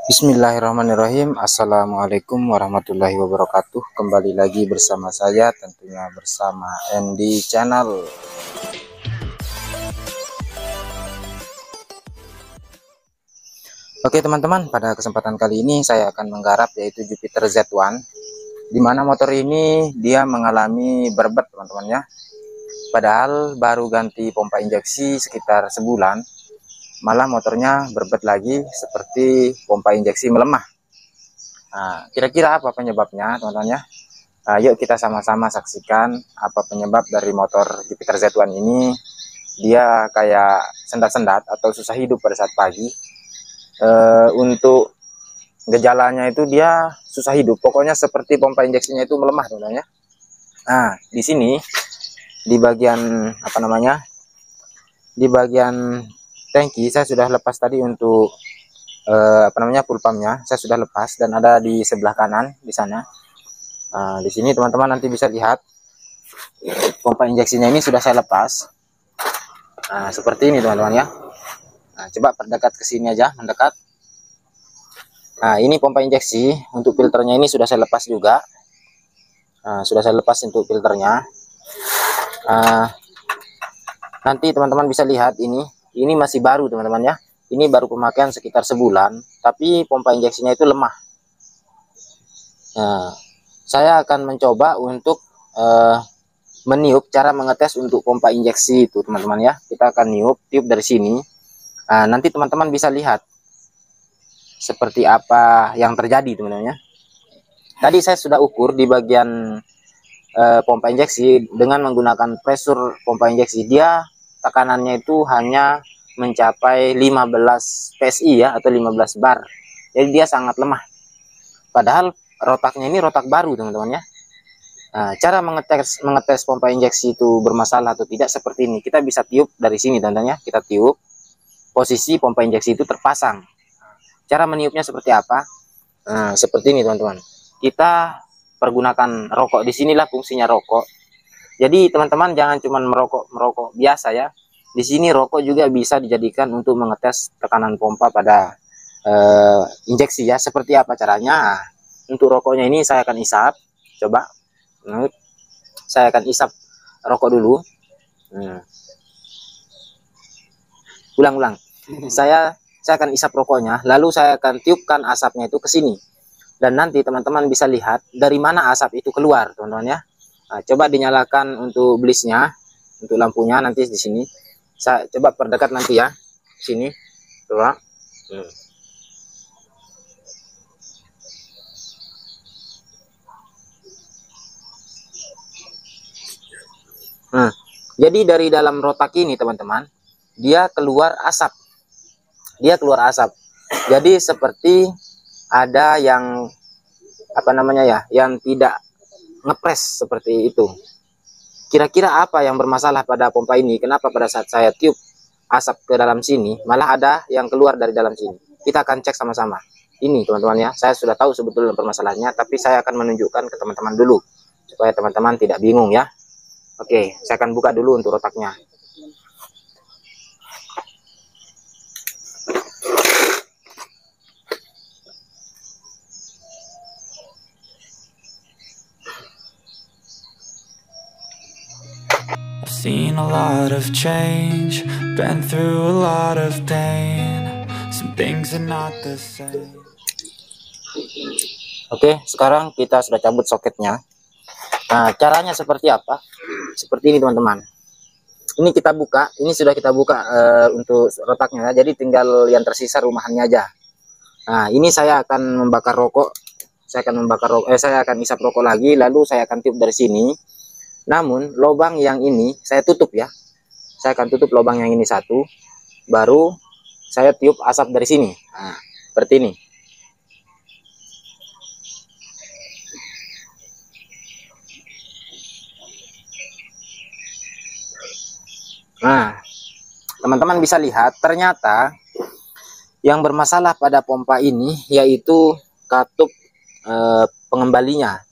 Bismillahirrahmanirrahim. Assalamualaikum warahmatullahi wabarakatuh. Kembali lagi bersama saya, tentunya bersama Andy Channel. Oke teman-teman, pada kesempatan kali ini saya akan menggarap yaitu Jupiter Z1, di mana motor ini dia mengalami berbet teman-teman ya. Padahal baru ganti pompa injeksi sekitar sebulan, malah motornya berbet lagi seperti pompa injeksi melemah. Nah, kira-kira apa penyebabnya teman-teman ya? Nah, yuk kita sama-sama saksikan apa penyebab dari motor Jupiter Z1 ini. Dia kayak sendat-sendat atau susah hidup pada saat pagi. Untuk gejalanya itu dia susah hidup. Pokoknya seperti pompa injeksinya itu melemah teman-teman ya. Nah, di sini di bagian apa namanya? Di bagian tangki saya sudah lepas tadi untuk full pumpnya saya sudah lepas dan ada di sebelah kanan di sana. Nah, di sini teman-teman nanti bisa lihat pompa injeksinya ini sudah saya lepas. Nah, seperti ini teman-teman ya. Nah, coba perdekat ke sini aja, mendekat. Nah, ini pompa injeksi. Untuk filternya ini sudah saya lepas juga. Nah, sudah saya lepas untuk filternya. Nanti teman-teman bisa lihat ini masih baru teman-teman ya. Ini baru pemakaian sekitar sebulan, tapi pompa injeksinya itu lemah. Nah, saya akan mencoba untuk meniup, cara mengetes untuk pompa injeksi itu teman-teman ya. Kita akan tiup dari sini. Nah, nanti teman-teman bisa lihat seperti apa yang terjadi teman-teman ya. Tadi saya sudah ukur di bagian pompa injeksi dengan menggunakan pressure pompa injeksi. Dia tekanannya itu hanya mencapai 15 PSI ya, atau 15 bar. Jadi dia sangat lemah. Padahal rotaknya ini rotak baru teman-teman ya. Nah, cara mengetes pompa injeksi itu bermasalah atau tidak seperti ini. Kita bisa tiup dari sini teman-teman ya. Kita tiup, posisi pompa injeksi itu terpasang. Cara meniupnya seperti apa? Nah, seperti ini teman-teman. Kita pergunakan rokok. Di sinilah fungsinya rokok. Jadi teman-teman jangan cuma merokok biasa ya. Di sini rokok juga bisa dijadikan untuk mengetes tekanan pompa pada injeksi ya. Seperti apa caranya? Untuk rokoknya ini saya akan isap. Coba. Saya akan isap rokok dulu. Ulang-ulang. Saya akan isap rokoknya, lalu saya akan tiupkan asapnya itu ke sini. Dan nanti teman-teman bisa lihat dari mana asap itu keluar, teman-teman ya. Nah, coba dinyalakan untuk blisnya, untuk lampunya nanti di sini. Saya coba perdekat nanti ya, sini. Coba. Nah, jadi dari dalam rotak ini teman-teman, dia keluar asap. Jadi seperti ada yang apa namanya ya, yang tidak ngepres seperti itu. Kira-kira apa yang bermasalah pada pompa ini? Kenapa pada saat saya tiup asap ke dalam sini malah ada yang keluar dari dalam sini? Kita akan cek sama-sama. Ini teman-teman ya, saya sudah tahu sebetulnya permasalahannya, tapi saya akan menunjukkan ke teman-teman dulu supaya teman-teman tidak bingung ya. Oke, saya akan buka dulu untuk rotaknya. Seen a lot of change, been through a lot of pain. Some things are not the same. Oke, sekarang kita sudah cabut soketnya. Nah, caranya seperti apa? Seperti ini teman-teman. Ini kita buka, ini sudah kita buka untuk rotaknya. Jadi tinggal yang tersisa rumahannya aja. Nah, ini saya akan membakar rokok. Saya akan isap rokok lagi, lalu saya akan tiup dari sini. Namun lubang yang ini saya tutup ya. Saya akan tutup lubang yang ini satu, baru saya tiup asap dari sini. Nah, seperti ini. Nah, teman-teman bisa lihat ternyata yang bermasalah pada pompa ini yaitu katup pengembalinya.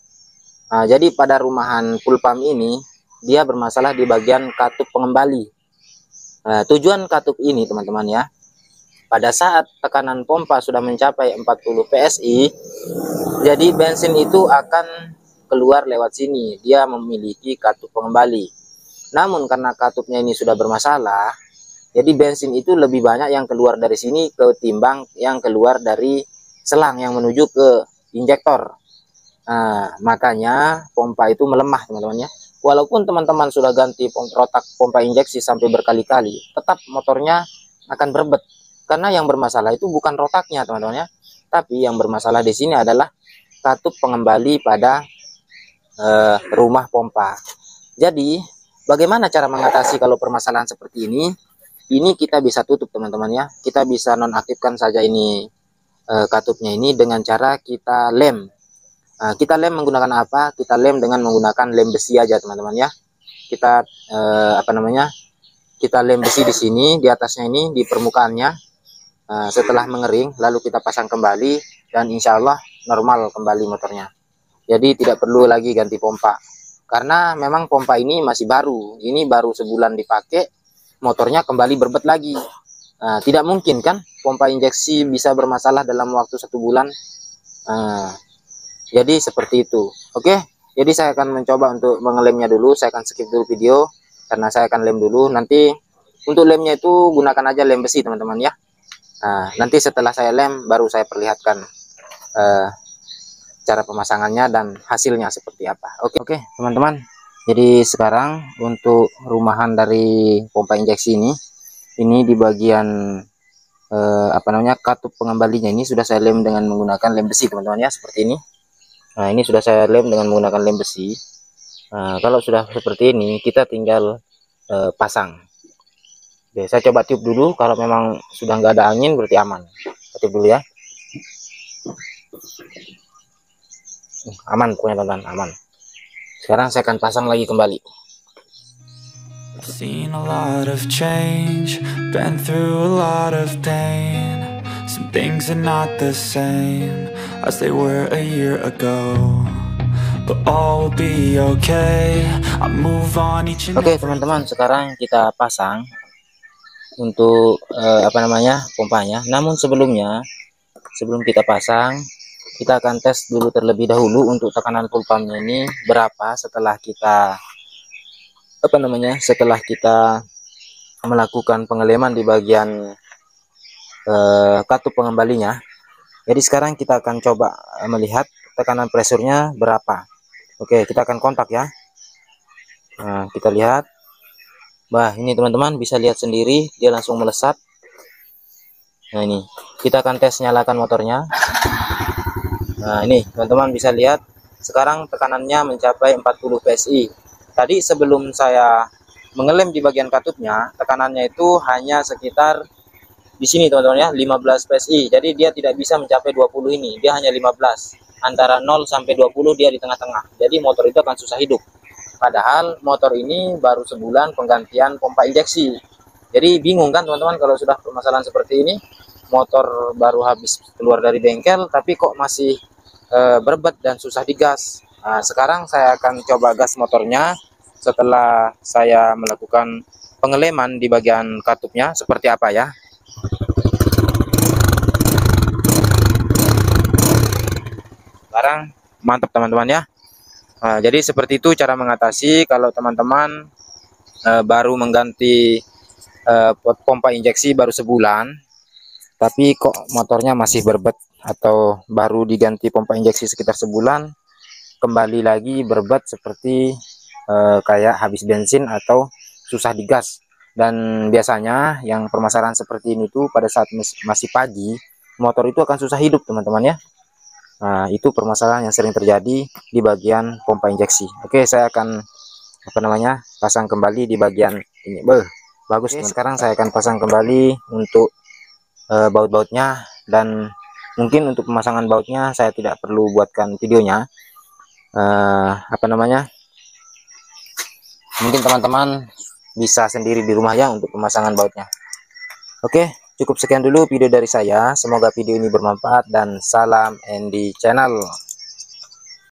Nah, jadi pada rumahan full pump ini dia bermasalah di bagian katup pengembali. Nah, tujuan katup ini teman-teman ya, pada saat tekanan pompa sudah mencapai 40 PSI, jadi bensin itu akan keluar lewat sini. Dia memiliki katup pengembali. Namun karena katupnya ini sudah bermasalah, jadi bensin itu lebih banyak yang keluar dari sini ketimbang yang keluar dari selang yang menuju ke injektor. Nah, makanya pompa itu melemah, teman-teman ya. Walaupun teman-teman sudah ganti rotak pompa injeksi sampai berkali-kali, tetap motornya akan berbet. Karena yang bermasalah itu bukan rotaknya, teman-teman ya, tapi yang bermasalah di sini adalah katup pengembali pada rumah pompa. Jadi, bagaimana cara mengatasi kalau permasalahan seperti ini? Ini kita bisa tutup, teman-teman ya. Kita bisa nonaktifkan saja ini katupnya ini dengan cara kita lem. Kita lem menggunakan apa? Kita lem dengan menggunakan lem besi aja, teman-teman ya. Kita kita lem besi di sini, di atasnya ini, di permukaannya. Setelah mengering, lalu kita pasang kembali, dan insya Allah normal kembali motornya. Jadi tidak perlu lagi ganti pompa, karena memang pompa ini masih baru. Ini baru sebulan dipakai, motornya kembali berbet lagi. Tidak mungkin kan pompa injeksi bisa bermasalah dalam waktu 1 bulan. Jadi seperti itu. Oke, jadi saya akan mencoba untuk mengelemnya dulu. Saya akan skip dulu video karena saya akan lem dulu. Nanti untuk lemnya itu gunakan aja lem besi, teman-teman ya. Nanti setelah saya lem baru saya perlihatkan cara pemasangannya dan hasilnya seperti apa. Oke, teman-teman. Jadi sekarang untuk rumahan dari pompa injeksi ini di bagian katup pengembalinya ini sudah saya lem dengan menggunakan lem besi, teman-teman ya, seperti ini. Nah, ini sudah saya lem dengan menggunakan lem besi. Kalau sudah seperti ini, kita tinggal pasang. Oke, saya coba tiup dulu. Kalau memang sudah nggak ada angin, berarti aman. Kita tiup dulu ya. Aman pokoknya, teman-teman, aman. Sekarang saya akan pasang lagi kembali. I've seen a lot of change, been through a lot of pain. Some things are not the same as they were a year ago, but all will be okay. I move on each and Oke, teman-teman, sekarang kita pasang untuk pompanya. Namun sebelum kita pasang, kita akan tes dulu terlebih dahulu untuk tekanan full pumpnya ini berapa setelah kita melakukan pengeleman di bagian katup pengembalinya. Jadi sekarang kita akan coba melihat tekanan presurnya berapa. Oke, kita akan kontak ya. Nah, kita lihat. Bah, ini teman-teman bisa lihat sendiri, dia langsung melesat. Nah, ini kita akan tes nyalakan motornya. Nah, ini teman-teman bisa lihat sekarang tekanannya mencapai 40 PSI. Tadi sebelum saya mengelem di bagian katupnya, tekanannya itu hanya sekitar di sini, teman-teman ya, 15 PSI. Jadi dia tidak bisa mencapai 20 ini, dia hanya 15. Antara 0 sampai 20 dia di tengah-tengah. Jadi motor itu akan susah hidup. Padahal motor ini baru sebulan penggantian pompa injeksi. Jadi bingung kan, teman-teman, kalau sudah permasalahan seperti ini. Motor baru habis keluar dari bengkel, tapi kok masih berbet dan susah digas. Nah, sekarang saya akan coba gas motornya setelah saya melakukan pengeleman di bagian katupnya seperti apa ya. Sekarang mantap, teman-teman ya. Nah, jadi seperti itu cara mengatasi kalau teman-teman baru mengganti pompa injeksi baru sebulan, tapi kok motornya masih berbet, atau baru diganti pompa injeksi sekitar sebulan, kembali lagi berbet seperti kayak habis bensin atau susah digas. Dan biasanya yang permasalahan seperti ini tuh pada saat masih pagi, motor itu akan susah hidup, teman-teman ya. Nah, itu permasalahan yang sering terjadi di bagian pompa injeksi. Oke, saya akan pasang kembali di bagian ini. Bagus. Oke, sekarang saya akan pasang kembali untuk baut-bautnya, dan mungkin untuk pemasangan bautnya saya tidak perlu buatkan videonya. Mungkin teman-teman bisa sendiri di rumah ya untuk pemasangan bautnya. Oke, cukup sekian dulu video dari saya. Semoga video ini bermanfaat dan salam Andy Channel.